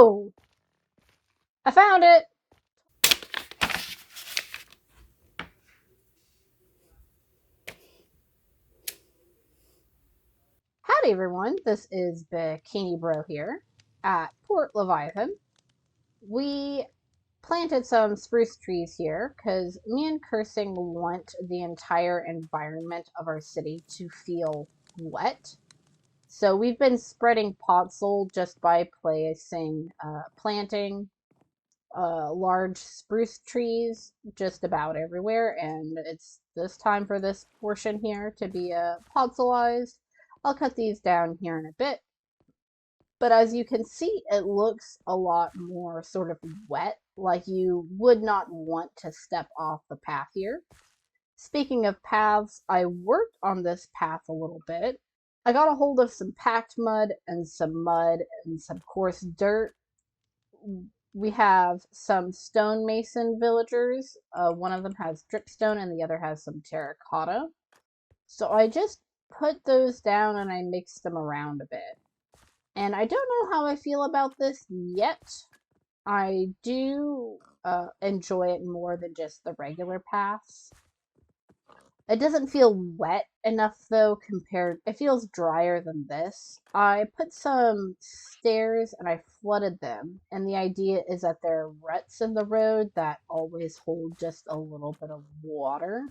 Oh! I found it! Howdy everyone, this is Bikini Bro here at Port Leviathan. We planted some spruce trees here because me and Cursing want the entire environment of our city to feel wet. So we've been spreading podzol just by planting large spruce trees just about everywhere, and it's this time for this portion here to be podzolized. I'll cut these down here in a bit, but as you can see, it looks a lot more sort of wet, like you would not want to step off the path here. Speaking of paths, I worked on this path a little bit. I got a hold of some packed mud and some coarse dirt. We have some stonemason villagers. One of them has dripstone and the other has some terracotta. So I just put those down and I mixed them around a bit. And I don't know how I feel about this yet. I do enjoy it more than just the regular paths. It doesn't feel wet enough though compared, it feels drier than this. I put some stairs and I flooded them, and the idea is that there are ruts in the road that always hold just a little bit of water.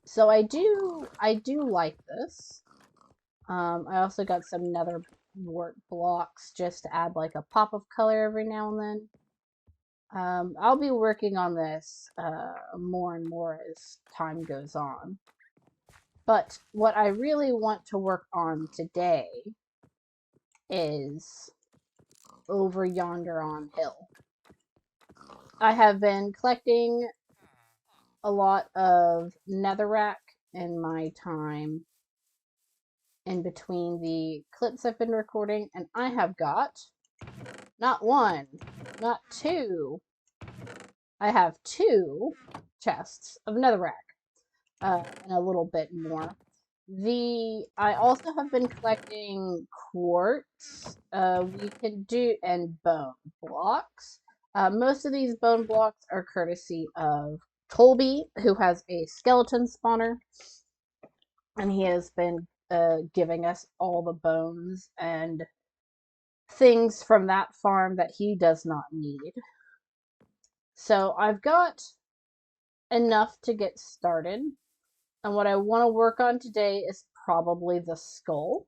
So I do like this. I also got some nether wart blocks just to add like a pop of color every now and then. I'll be working on this more and more as time goes on. But what I really want to work on today is over yonder on hill. I have been collecting a lot of netherrack in my time in between the clips I've been recording, and I have got not one, not two, I have two chests of netherrack. And a little bit more. I also have been collecting quartz. We can do and bone blocks. Most of these bone blocks are courtesy of Colby, who has a skeleton spawner, and he has been giving us all the bones and things from that farm that he does not need. So I've got enough to get started. And what I want to work on today is probably the skull.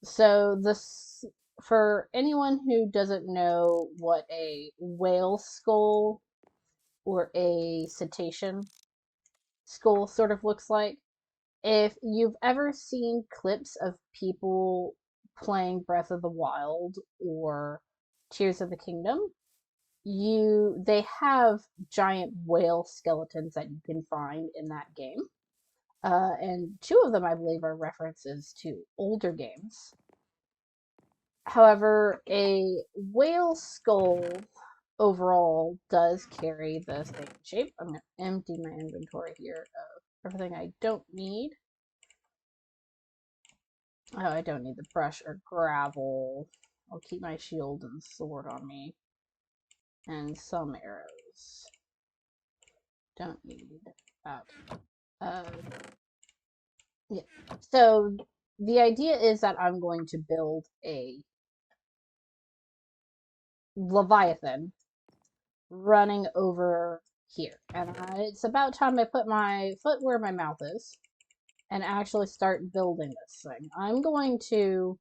So this, for anyone who doesn't know what a whale skull or a cetacean skull sort of looks like, if you've ever seen clips of people playing Breath of the Wild or Tears of the Kingdom, they have giant whale skeletons that you can find in that game. And two of them, I believe, are references to older games. However, a whale skull overall does carry the same shape. I'm going to empty my inventory here of everything I don't need. Oh, I don't need the brush or gravel. I'll keep my shield and sword on me. And some arrows. Don't need that. Yeah. So the idea is that I'm going to build a Leviathan running over here. And it's about time I put my foot where my mouth is and actually start building this thing. I'm going to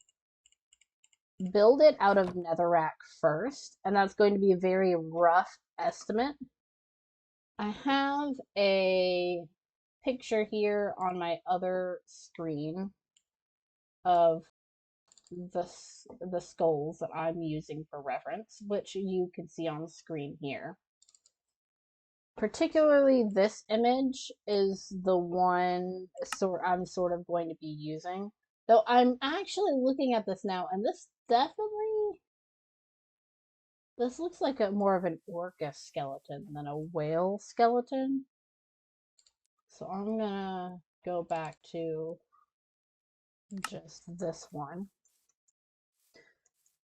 build it out of netherrack first, and that's going to be a very rough estimate. I have a picture here on my other screen of the skulls that I'm using for reference, which you can see on the screen here. Particularly this image is the one I'm sort of going to be using. Though I'm actually looking at this now, and this looks like more of an orca skeleton than a whale skeleton. So I'm gonna go back to just this one.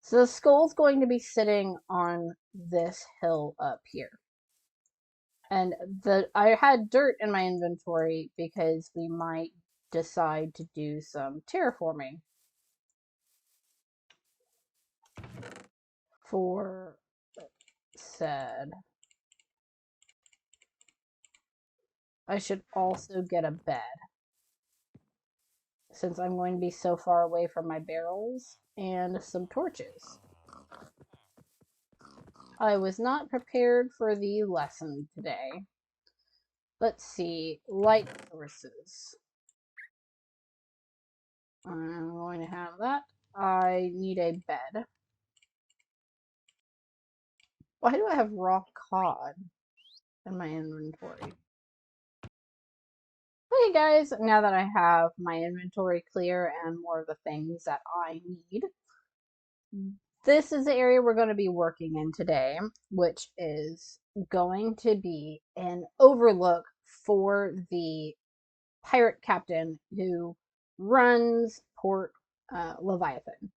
So the skull's going to be sitting on this hill up here. And I had dirt in my inventory because we might decide to do some terraforming for said. I should also get a bed since I'm going to be so far away from my barrels and some torches. I was not prepared for the lesson today. Let's see, light sources. I'm going to have that. I need a bed. Why do I have raw cod in my inventory? Okay guys, now that I have my inventory clear and more of the things that I need, this is the area we're going to be working in today, which is going to be an overlook for the pirate captain who runs Port Leviathan.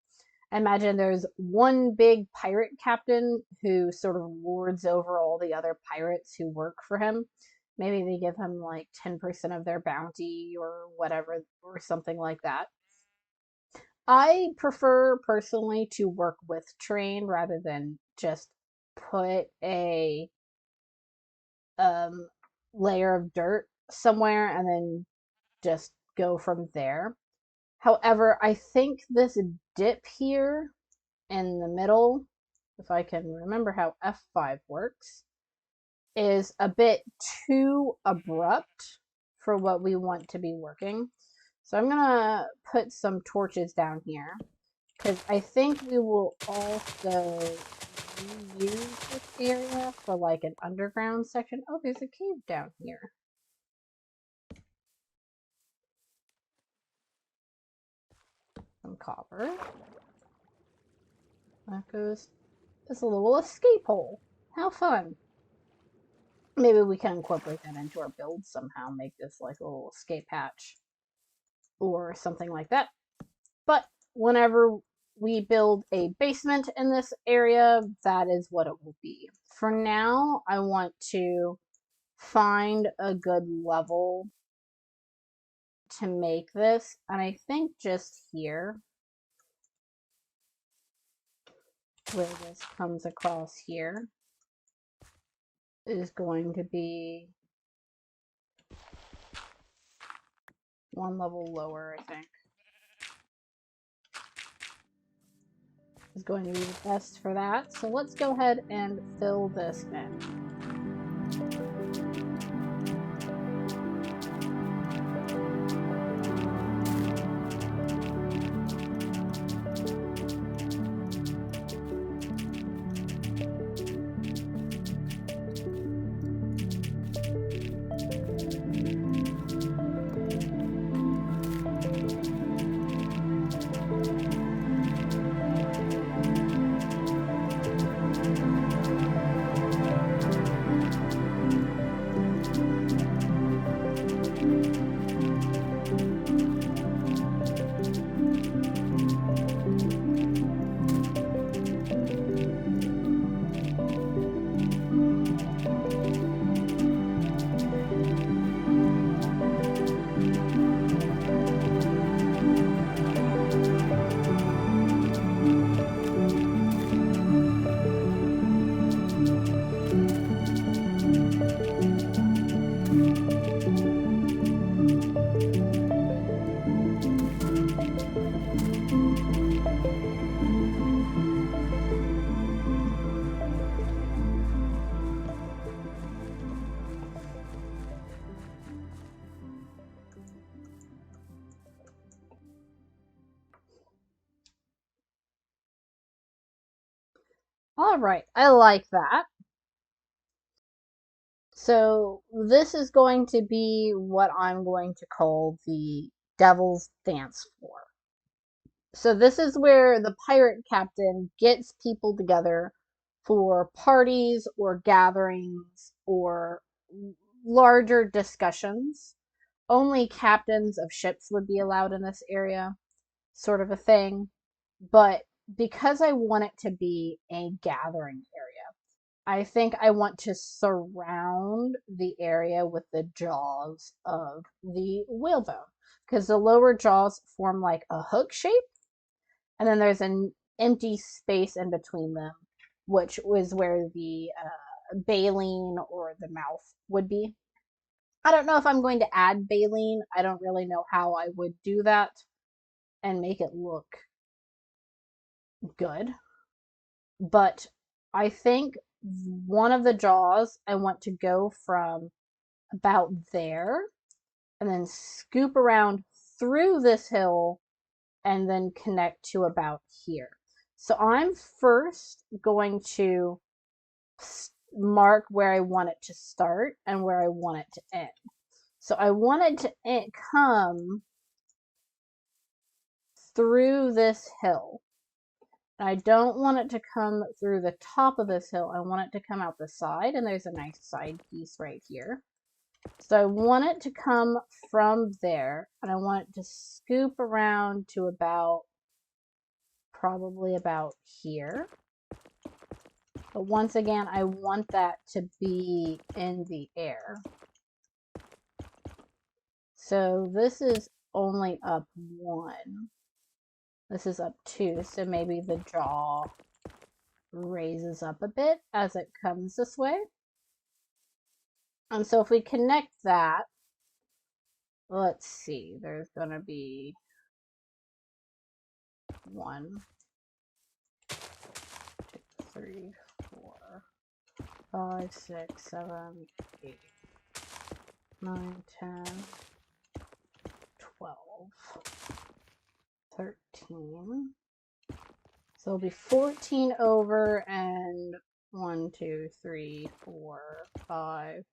I imagine there's one big pirate captain who sort of lords over all the other pirates who work for him. Maybe they give him like 10% of their bounty or whatever, or something like that. I prefer personally to work with terrain rather than just put a um, layer of dirt somewhere and then just go from there. However, I think this dip here in the middle, if I can remember how F5 works, is a bit too abrupt for what we want to be working. So I'm gonna put some torches down here because I think we will also reuse this area for like an underground section. Oh, there's a cave down here. Some copper. That goes. It's a little escape hole. How fun. Maybe we can incorporate that into our build somehow, make this like a little escape hatch or something like that. But whenever we build a basement in this area, that is what it will be. For now, I want to find a good level to make this, and I think just here, where this comes across here, is going to be one level lower, I think. Is going to be the best for that. So let's go ahead and fill this in. All right, I like that. So this is going to be what I'm going to call the Devil's Dance Floor. So this is where the pirate captain gets people together for parties or gatherings or larger discussions. Only captains of ships would be allowed in this area, sort of a thing. But because I want it to be a gathering area, I think I want to surround the area with the jaws of the whalebone, because the lower jaws form like a hook shape, and then there's an empty space in between them, which was where the baleen or the mouth would be. I don't know if I'm going to add baleen. I don't really know how I would do that and make it look good. But I think one of the jaws I want to go from about there and then scoop around through this hill and then connect to about here. So I'm first going to mark where I want it to start and where I want it to end. So I want it to come through this hill. I don't want it to come through the top of this hill. I want it to come out the side, and there's a nice side piece right here. So I want it to come from there, and I want it to scoop around to about, probably about here. But once again, I want that to be in the air. So this is only up 1. This is up 2, so maybe the jaw raises up a bit as it comes this way. And so if we connect that, let's see, there's going to be 1, 2, 3, 4, 5, 6, 7, 8, 9, 10, 12, 13. So it'll be 14 over, and 1, 2, 3, 4, 5,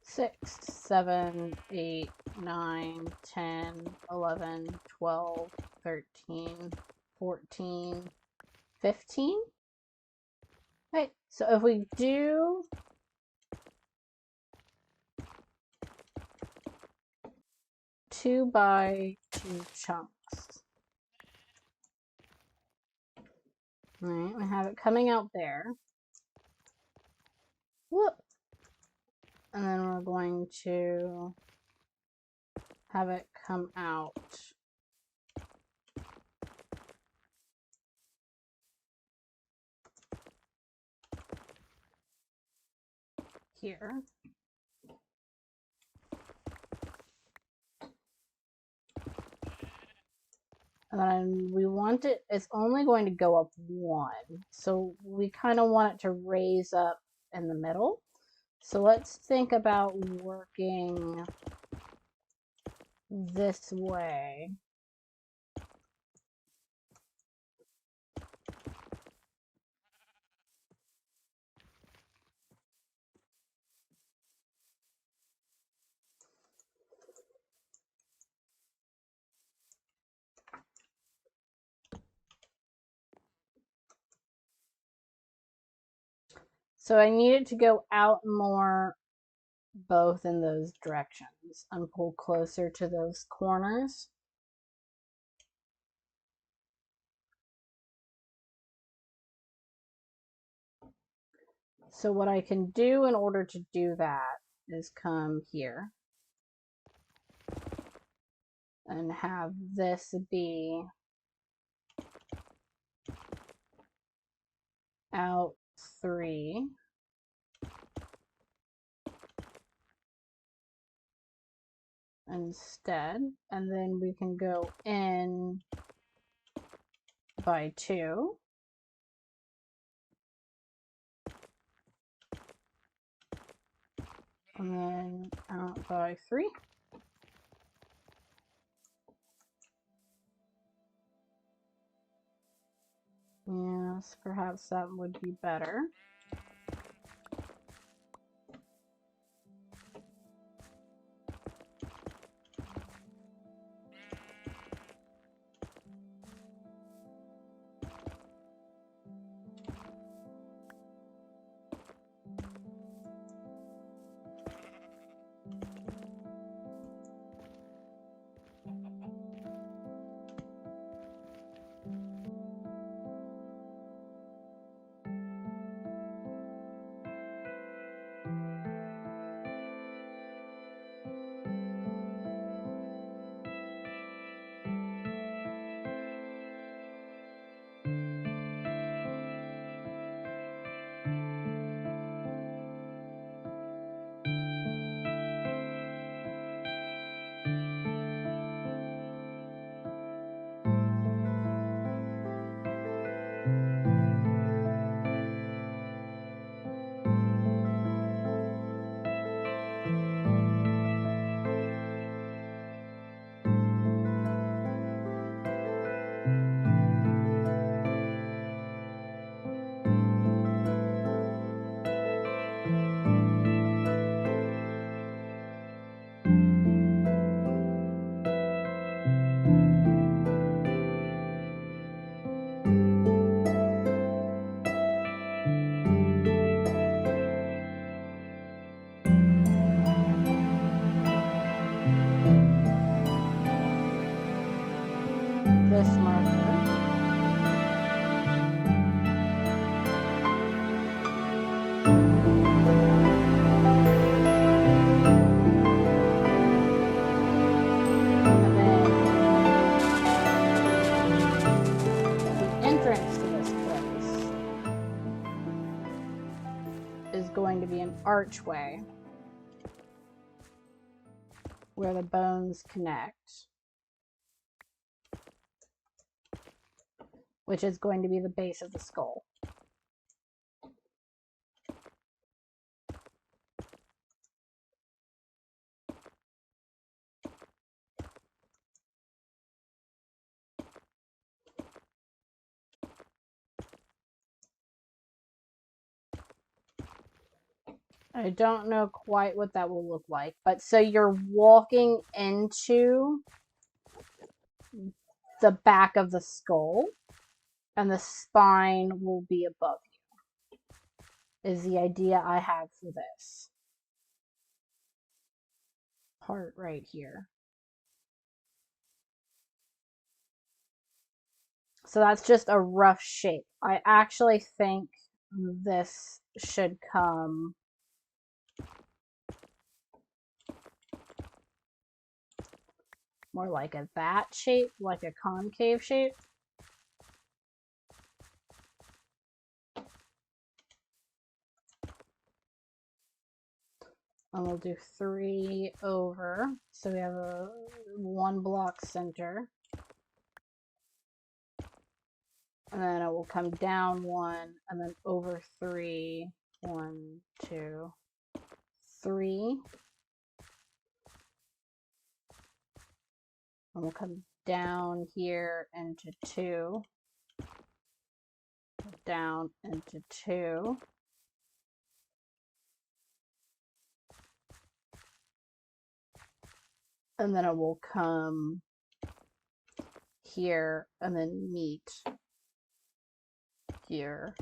6, 7, 8, 9, 10, 11, 12, 13, 14, 15. Right, so if we do two by 2 chunks, all right, we have it coming out there. Whoop. And then we're going to have it come out here. And then we want it, it's only going to go up 1. So we kind of want it to raise up in the middle. So let's think about working this way. So I need it to go out more, both in those directions, and pull closer to those corners. So what I can do in order to do that is come here and have this be out 3. Instead, and then we can go in by 2. And then out by 3. Yes, perhaps that would be better. archway where the bones connect, which is going to be the base of the skull. I don't know quite what that will look like, but so you're walking into the back of the skull, and the spine will be above you, is the idea I have for this part right here. So that's just a rough shape. I actually think this should come more like a that shape, like a concave shape. And we'll do 3 over. So we have a 1 block center. And then it will come down 1, and then over 3. 1, 2, 3. And we'll come down here into 2. Down into 2. And then it will come here and then meet here.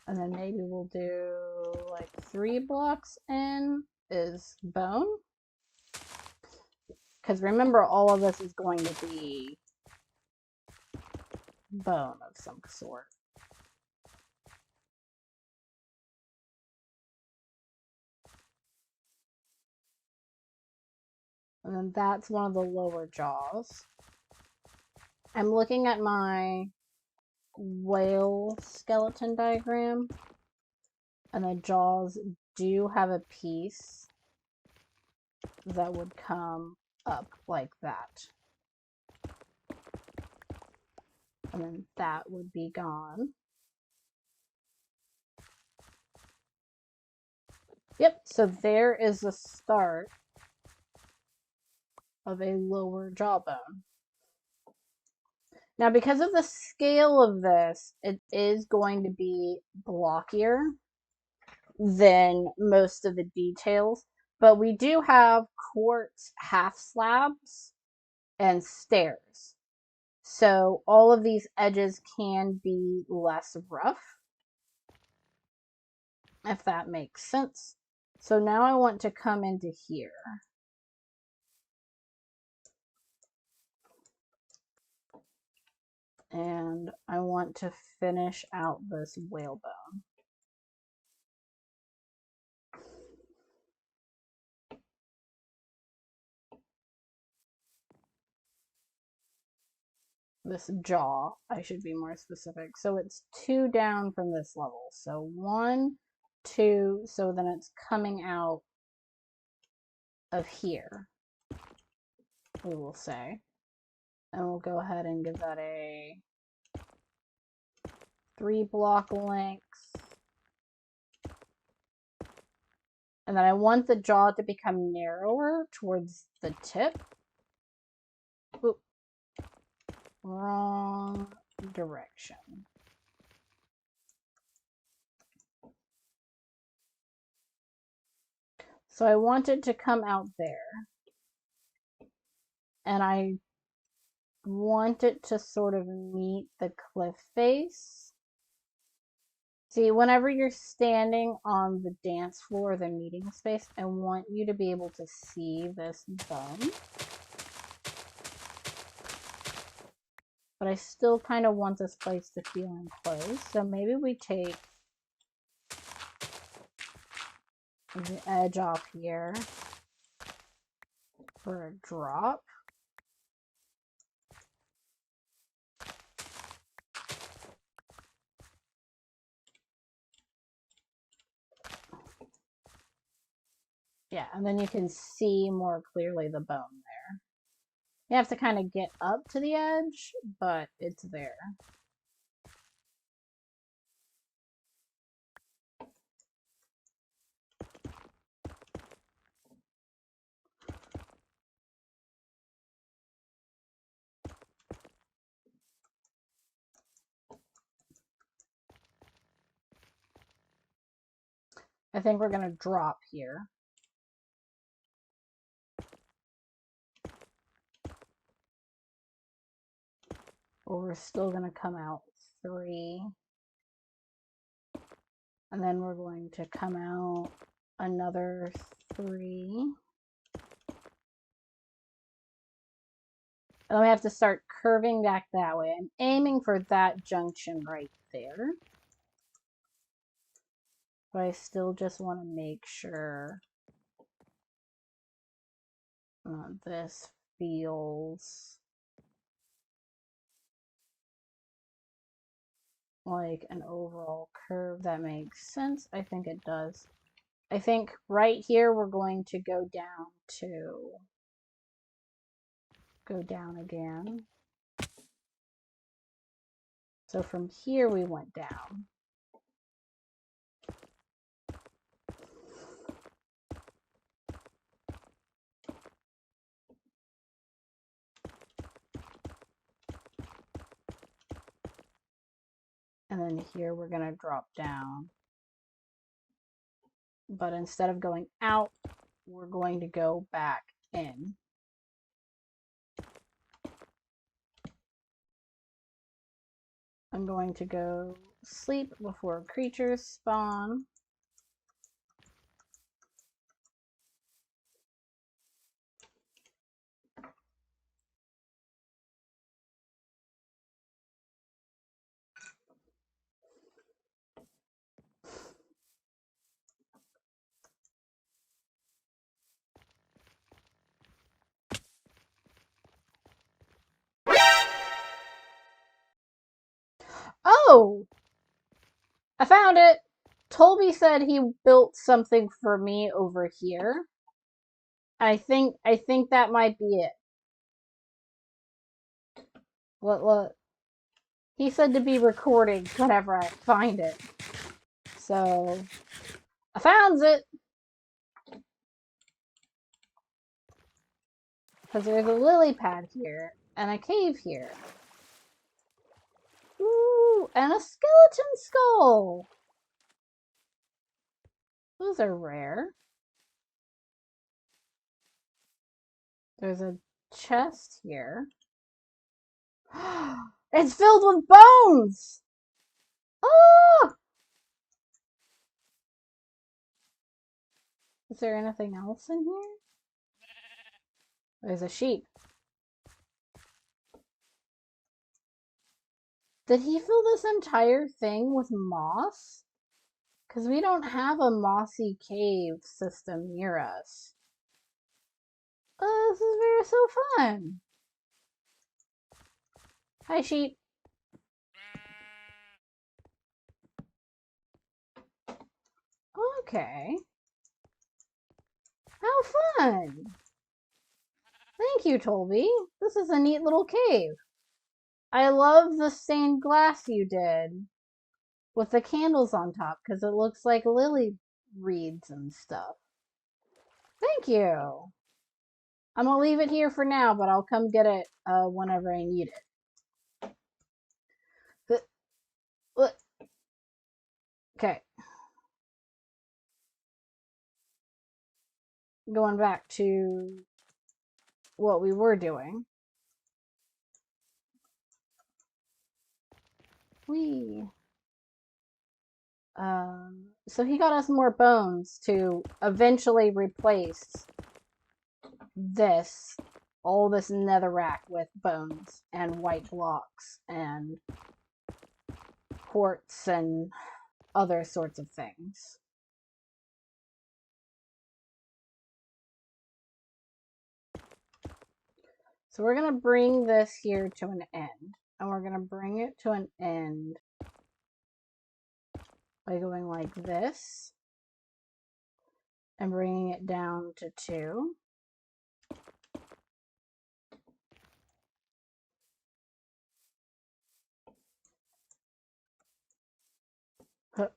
And then maybe we'll do like 3 blocks in is bone. Because remember, all of this is going to be bone of some sort. And then that's one of the lower jaws. I'm looking at my whale skeleton diagram, and the jaws do have a piece that would come up like that. And then that would be gone. Yep, so there is the start of a lower jawbone. Now, because of the scale of this, it is going to be blockier than most of the details, but we do have quartz half slabs and stairs. So all of these edges can be less rough, if that makes sense. So now I want to come into here. And I want to finish out this whalebone. This jaw, I should be more specific. So it's 2 down from this level. So 1, 2, so then it's coming out of here, we will say. And we'll go ahead and give that a 3 block lengths. And then I want the jaw to become narrower towards the tip. Oop. Wrong direction. So I want it to come out there. And I want it to sort of meet the cliff face. See, whenever you're standing on the dance floor, the meeting space, I want you to be able to see this bone. But I still kind of want this place to feel enclosed. So maybe we take the edge off here for a drop. Yeah, and then you can see more clearly the bone there. You have to kind of get up to the edge, but it's there. I think we're going to drop here. But we're still going to come out 3. And then we're going to come out another 3. And then we have to start curving back that way. I'm aiming for that junction right there. But I still just want to make sure this feels like an overall curve that makes sense. I think it does. I think right here we're going to go down again. So from here we went down. And then here we're going to drop down. But instead of going out, we're going to go back in. I'm going to go sleep before creatures spawn. Oh! I found it! Tolby said he built something for me over here. I think that might be it. What? He said to be recording whenever I find it. So, I found it! Because there's a lily pad here, and a cave here. Ooh, and a skeleton skull! Those are rare. There's a chest here. It's filled with bones! Oh! Is there anything else in here? There's a sheep. Did he fill this entire thing with moss? Because we don't have a mossy cave system near us. This is so fun. Hi, sheep. Okay. How fun. Thank you, Tolby. This is a neat little cave. I love the stained glass you did with the candles on top because it looks like lily reeds and stuff. Thank you. I'm gonna leave it here for now, but I'll come get it whenever I need it. Okay. Going back to what we were doing. So he got us more bones to eventually replace all this netherrack with bones and white blocks and quartz and other sorts of things. So we're going to bring this here to an end. And we're going to bring it to an end by going like this. and bringing it down to 2. Huh.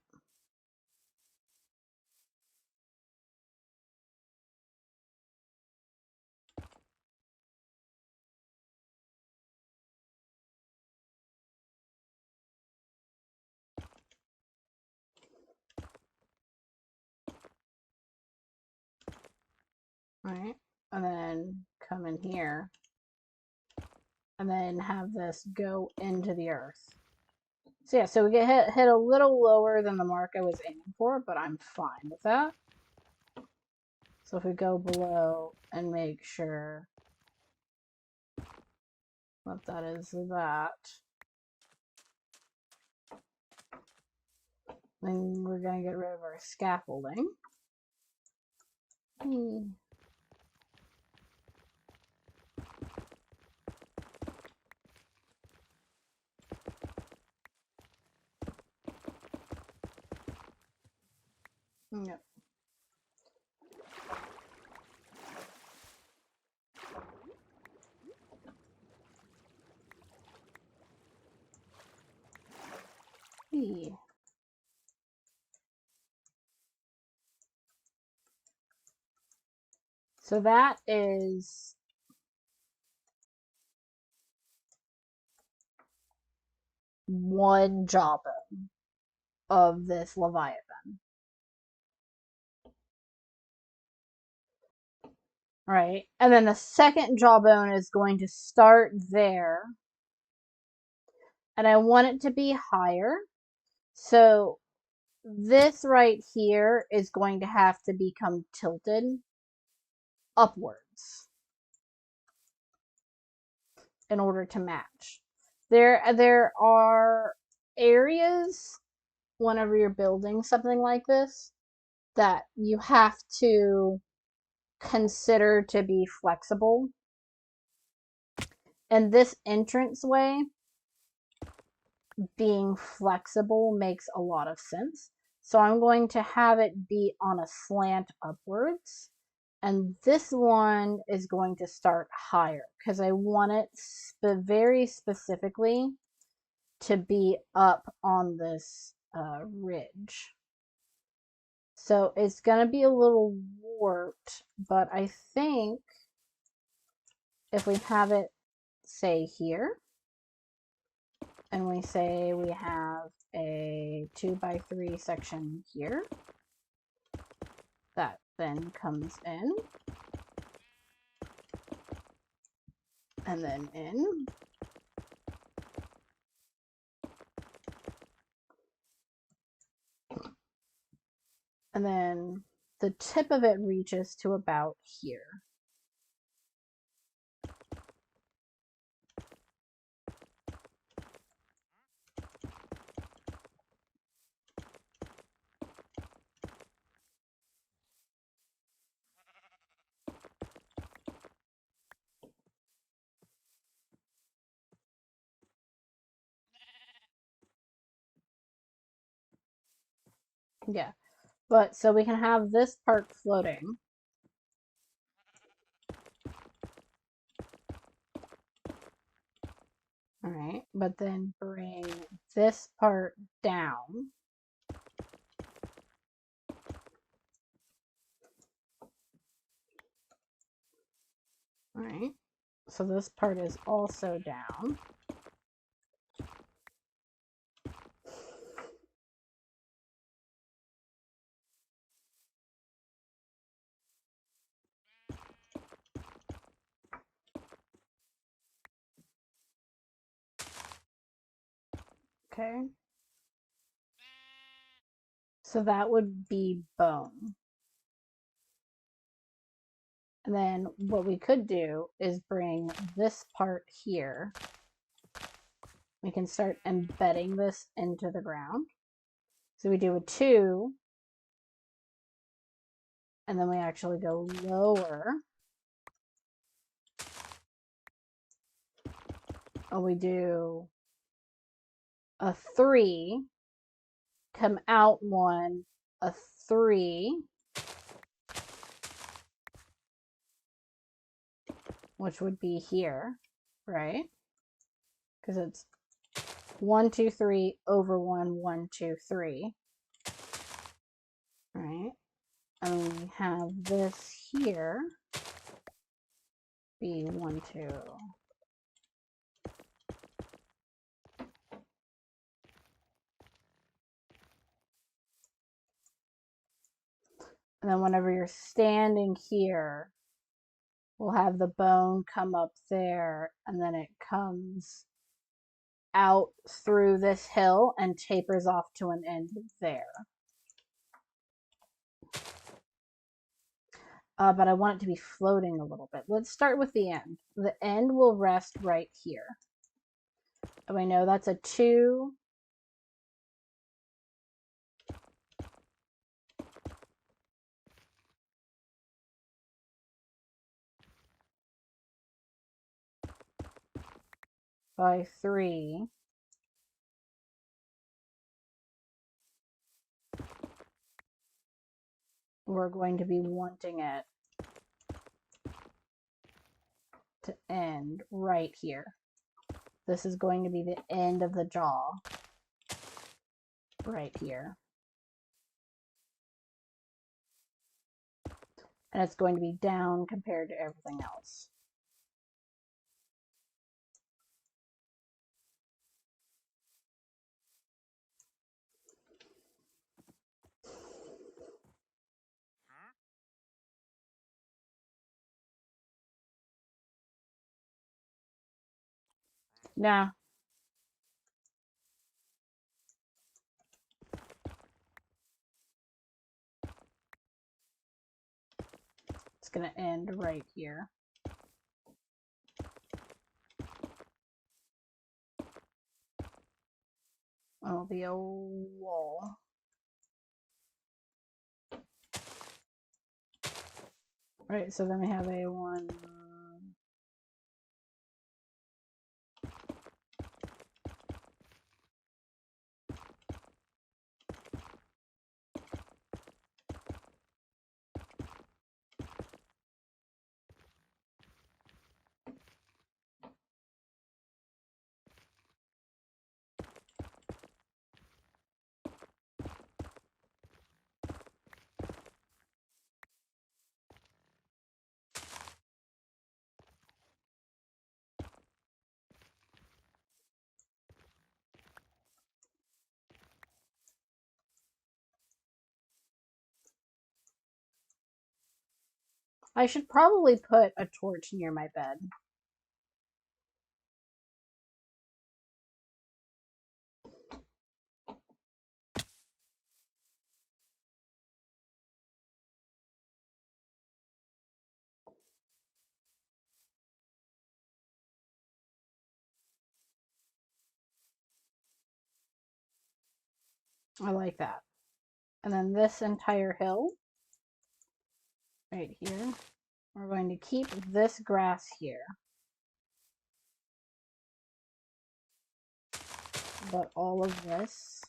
Right, and then come in here, and then have this go into the earth. So yeah, so we get hit a little lower than the mark I was aiming for, but I'm fine with that. So if we go below and make sure that is that, then we're going to get rid of our scaffolding. Yep. So that is one jawbone of this Leviathan. Right? And then the second jawbone is going to start there. And I want it to be higher. So this right here is going to have to become tilted upwards in order to match. There are areas whenever you're building something like this that you have to consider to be flexible. And this entranceway being flexible makes a lot of sense. So I'm going to have it be on a slant upwards. And this one is going to start higher because I want it very specifically to be up on this ridge. So it's going to be a little warped, but I think if we have it, say, here, and we say we have a 2x3 section here, that then comes in, and then in, and then the tip of it reaches to about here. Yeah, but so we can have this part floating. All right, but then bring this part down. All right, so this part is also down. Okay. So that would be bone. And then what we could do is bring this part here. We can start embedding this into the ground. So we do a 2, and then we actually go lower. And we do a 3, come out 1, a 3, which would be here, right? Because it's 1, 2, 3 over 1, 1, 2, 3, right? And we have this here be 1, 2. And then whenever you're standing here, we'll have the bone come up there, and then it comes out through this hill and tapers off to an end there. But I want it to be floating a little bit. Let's start with the end. The end will rest right here. And we know that's a 2. By 3. We're going to be wanting it to end right here. This is going to be the end of the jaw right here. And it's going to be down compared to everything else. Now, it's going to end right here. It'll be a wall. Right, so then we have a 1. I should probably put a torch near my bed. I like that. And then this entire hill, right here, we're going to keep this grass here. But all of this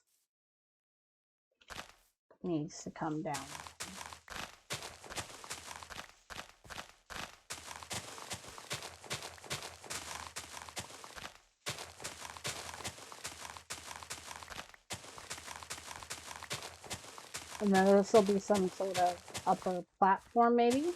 needs to come down. And then this will be some sort of upper platform, maybe.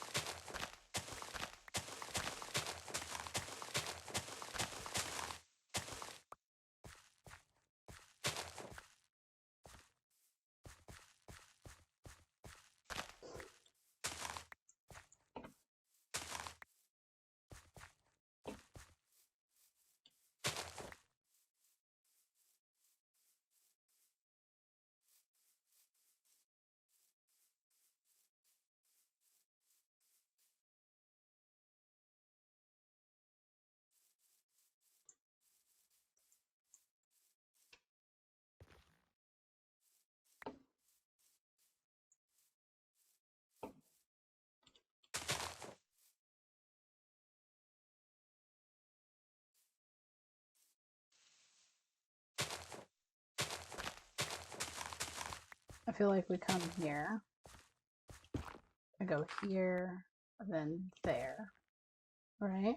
I feel like we come here. I go here, then there. right?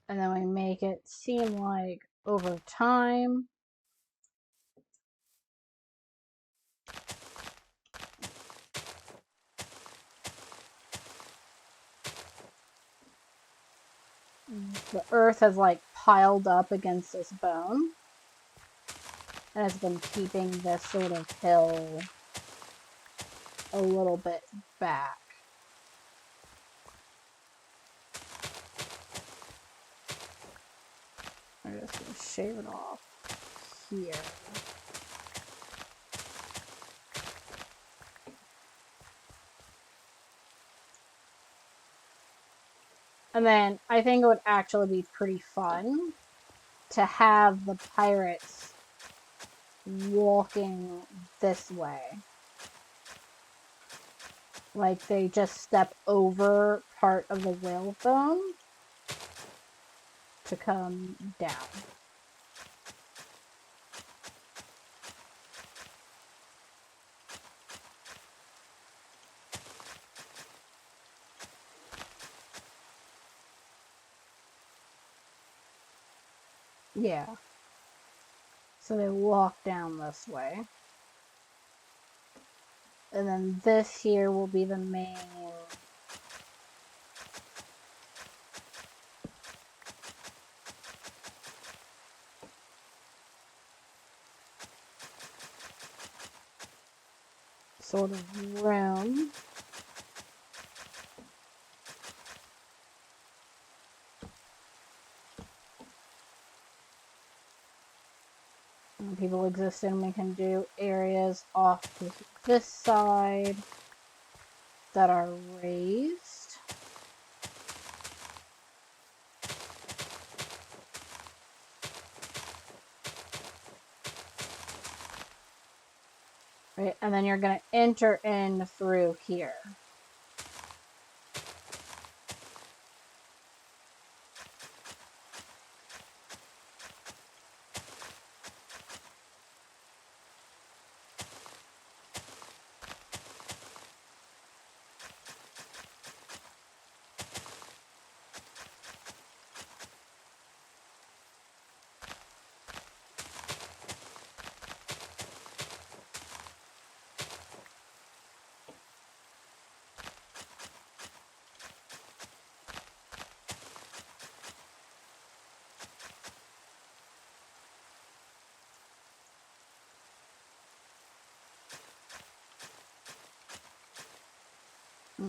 And then we make it seem like over time, the earth has like piled up against this bone and has been keeping this sort of hill a little bit back. I'm just gonna shave it off here. And then I think it would actually be pretty fun to have the pirates walking this way. Like they just step over part of the whalebone to come down. Yeah. So they walk down this way. And then this here will be the main sort of room. And people exist in, we can do areas off to this side that are raised. Right, and then you're going to enter in through here.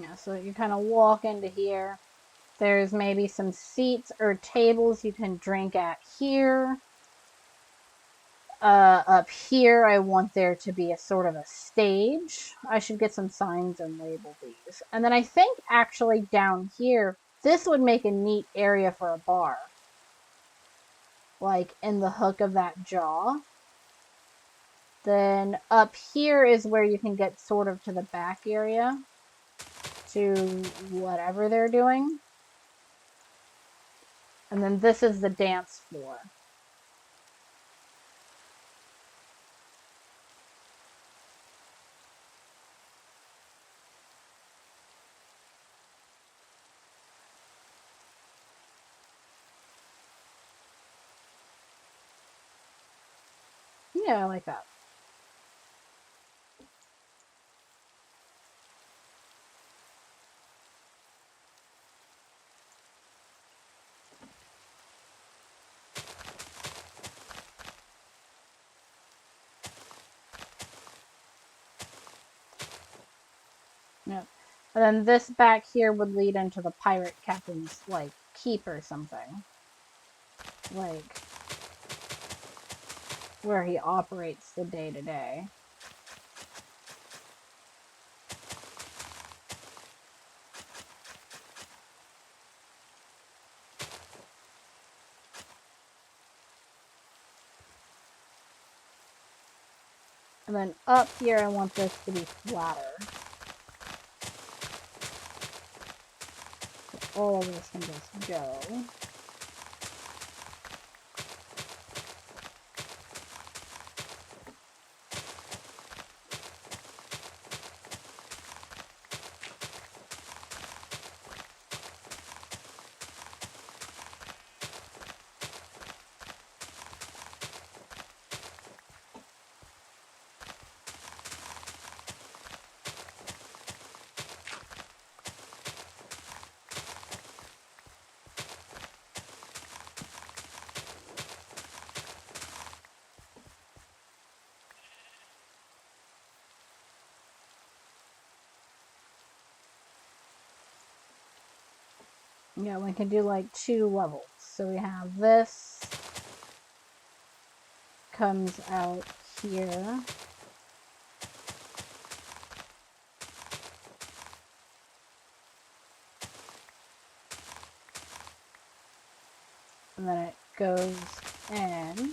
Yeah, so you kind of walk into here. There's maybe some seats or tables you can drink at here. Up here, I want there to be a sort of a stage. I should get some signs and label these. And then I think actually down here, this would make a neat area for a bar. Like in the hook of that jaw. Then up here is where you can get sort of to the back area to whatever they're doing. And then this is the dance floor. Yeah, I like that. Yep. And then this back here would lead into the pirate captain's, like, keep or something. Like, where he operates the day-to-day. And then up here, I want this to be flatter. So all of this can just go. Yeah, we can do like 2 levels. So we have this comes out here. And then it goes in.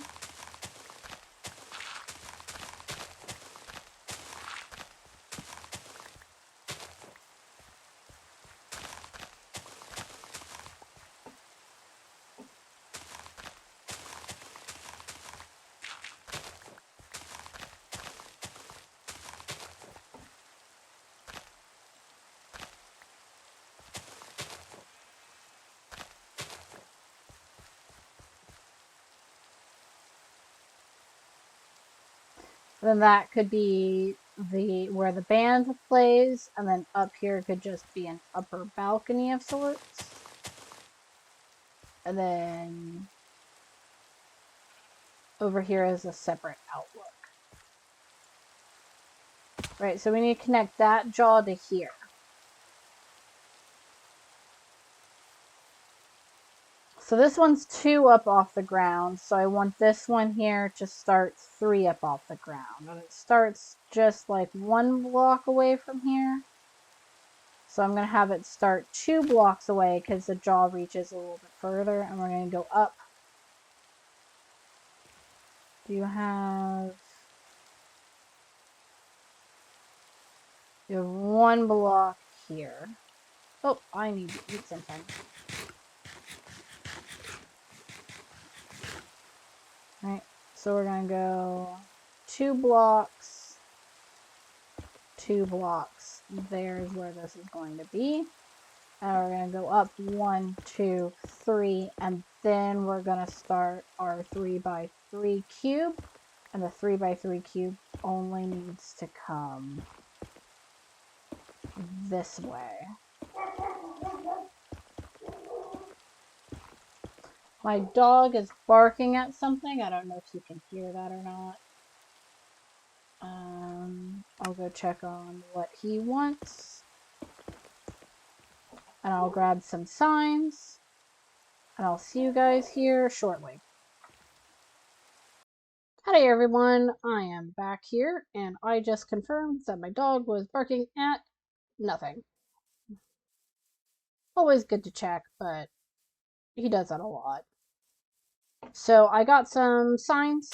Then that could be the where the band plays, and then up here could just be an upper balcony of sorts. And then over here is a separate outlook. Right, so we need to connect that jaw to here. So this one's 2 up off the ground, so I want this one here to start 3 up off the ground. And it starts just like 1 block away from here. So I'm going to have it start 2 blocks away because the jaw reaches a little bit further, and we're going to go up. Do you have... You have 1 block here. Oh, I need to eat something. Right, so we're going to go 2 blocks, 2 blocks. There's where this is going to be. And we're going to go up 1, 2, 3, and then we're going to start our 3x3 cube. And the 3x3 cube only needs to come this way. My dog is barking at something. I don't know if you can hear that or not. I'll go check on what he wants. And I'll grab some signs. And I'll see you guys here shortly. Hi everyone, I am back here, and I just confirmed that my dog was barking at nothing. Always good to check, but he does that a lot. So I got some signs.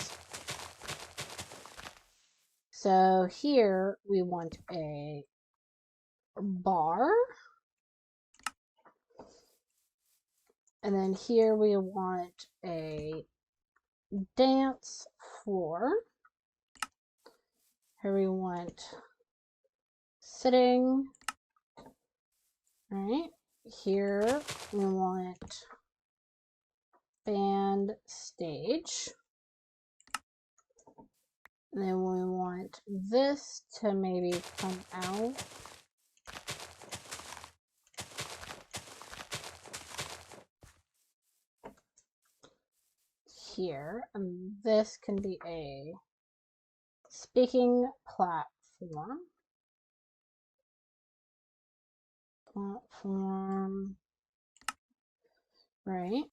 So here we want a bar. And then here we want a dance floor. Here we want sitting. Alright. Here we want band stage. And then we want this to maybe come out. Here, and this can be a speaking platform. Right?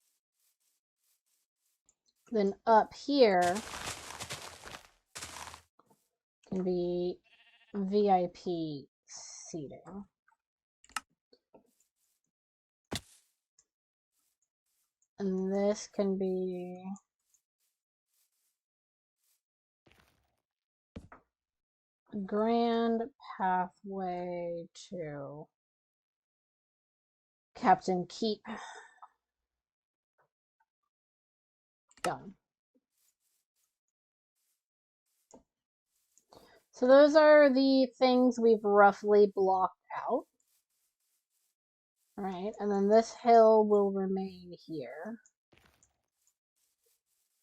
Then up here can be VIP seating. And this can be a grand pathway to Captain Keep. Done. So those are the things we've roughly blocked out. Right, and then this hill will remain here.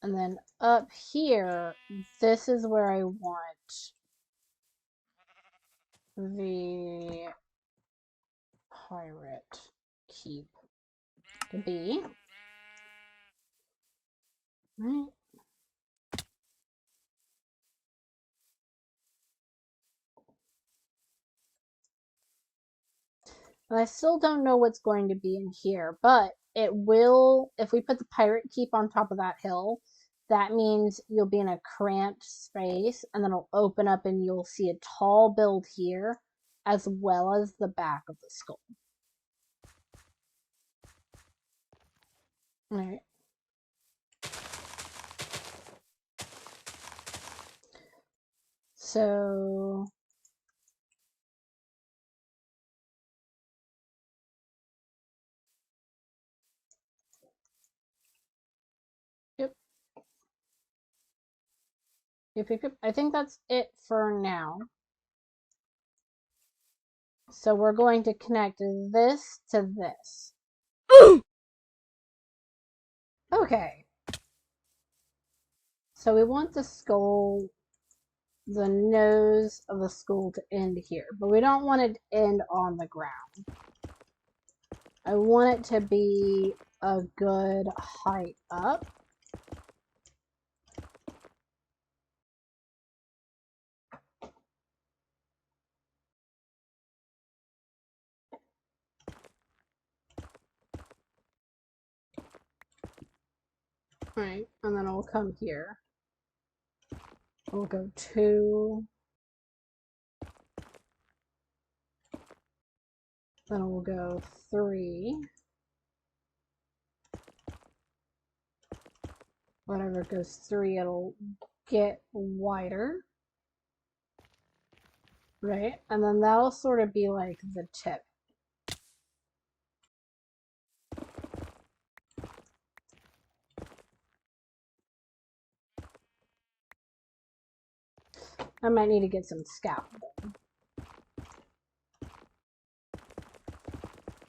And then up here, this is where I want the pirate keep to be. Right. And I still don't know what's going to be in here, but it will, if we put the pirate keep on top of that hill, that means you'll be in a cramped space, and then it'll open up and you'll see a tall build here, as well as the back of the skull. Alright. So... Yep. Yep. I think that's it for now. So we're going to connect this to this. Okay. So we want the skull, the nose of the skull to end here, but we don't want it to end on the ground. I want it to be a good height up. Right, and then I'll come here. We'll go 2. Then we'll go 3. Whatever goes 3, it'll get wider. Right, and then that'll sort of be like the tip. I might need to get some scaffolding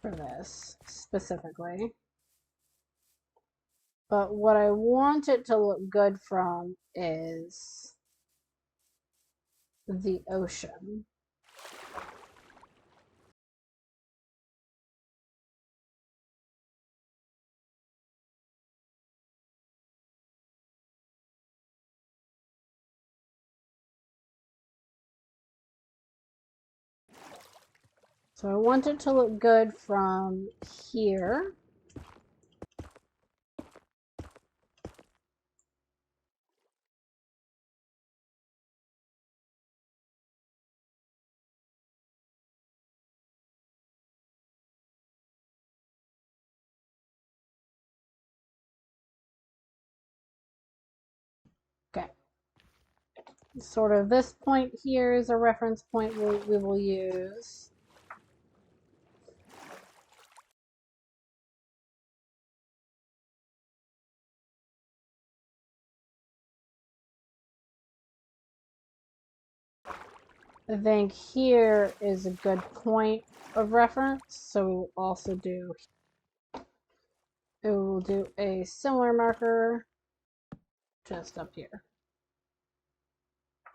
for this specifically. But what I want it to look good from is the ocean. So I want it to look good from here. Okay. Sort of this point here is a reference point we will use. I think here is a good point of reference, so we will also do, it will do a similar marker just up here.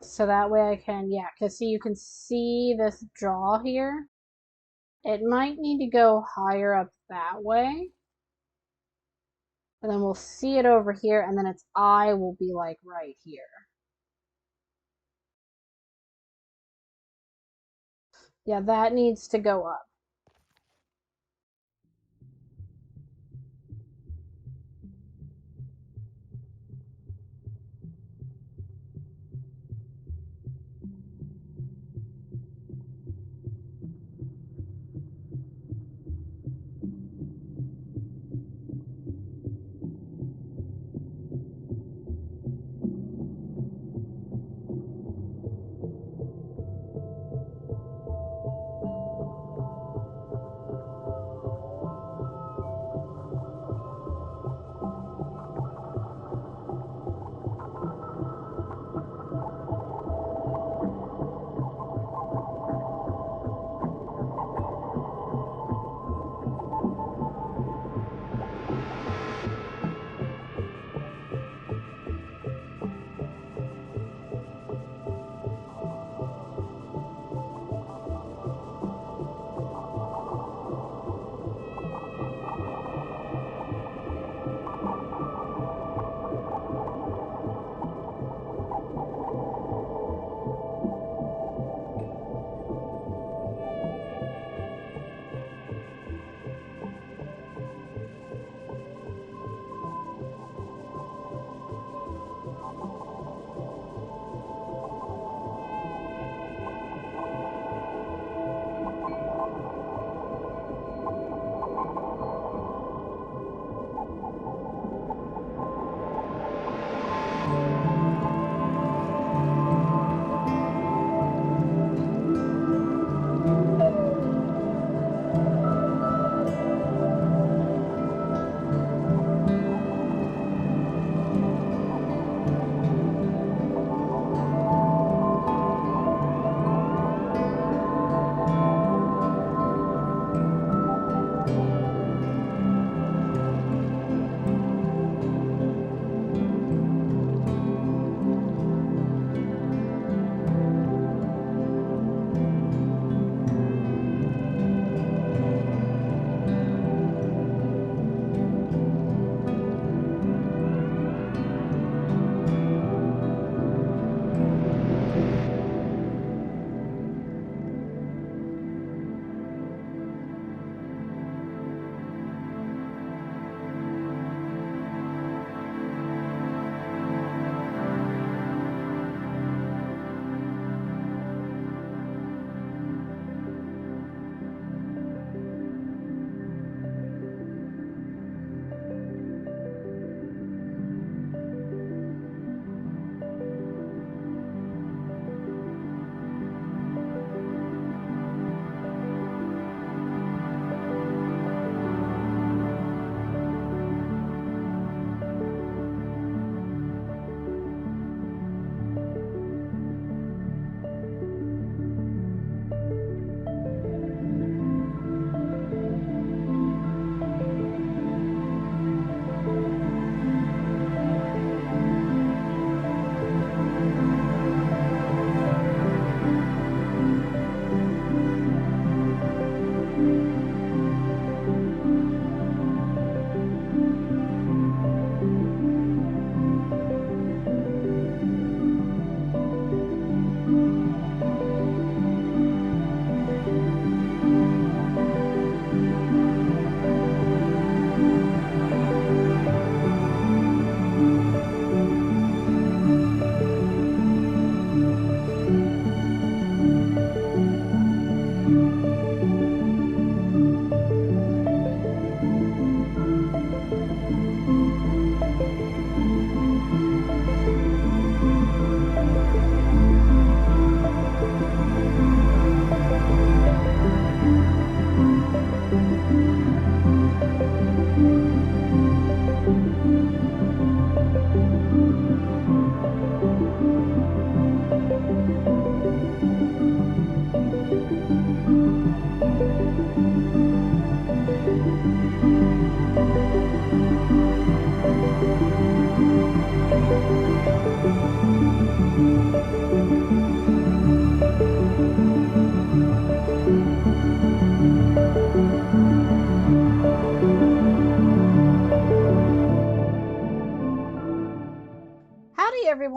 So that way I can, yeah, because see, you can see this jaw here. It might need to go higher up that way. And then we'll see it over here, and then its eye will be like right here. Yeah, that needs to go up.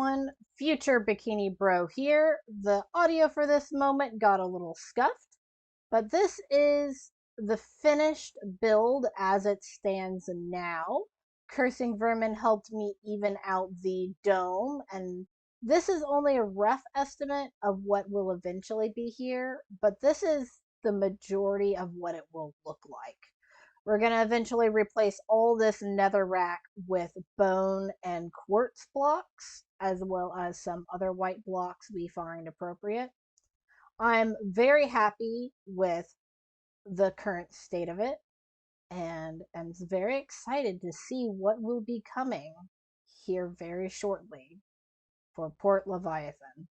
everyone, future Bikini Bro here. The audio for this moment got a little scuffed, but this is the finished build as it stands now. Cursing Vermin helped me even out the dome, and this is only a rough estimate of what will eventually be here, but this is the majority of what it will look like. We're going to eventually replace all this netherrack with bone and quartz blocks, as well as some other white blocks we find appropriate. I'm very happy with the current state of it, and I'm very excited to see what will be coming here very shortly for Port Leviathan.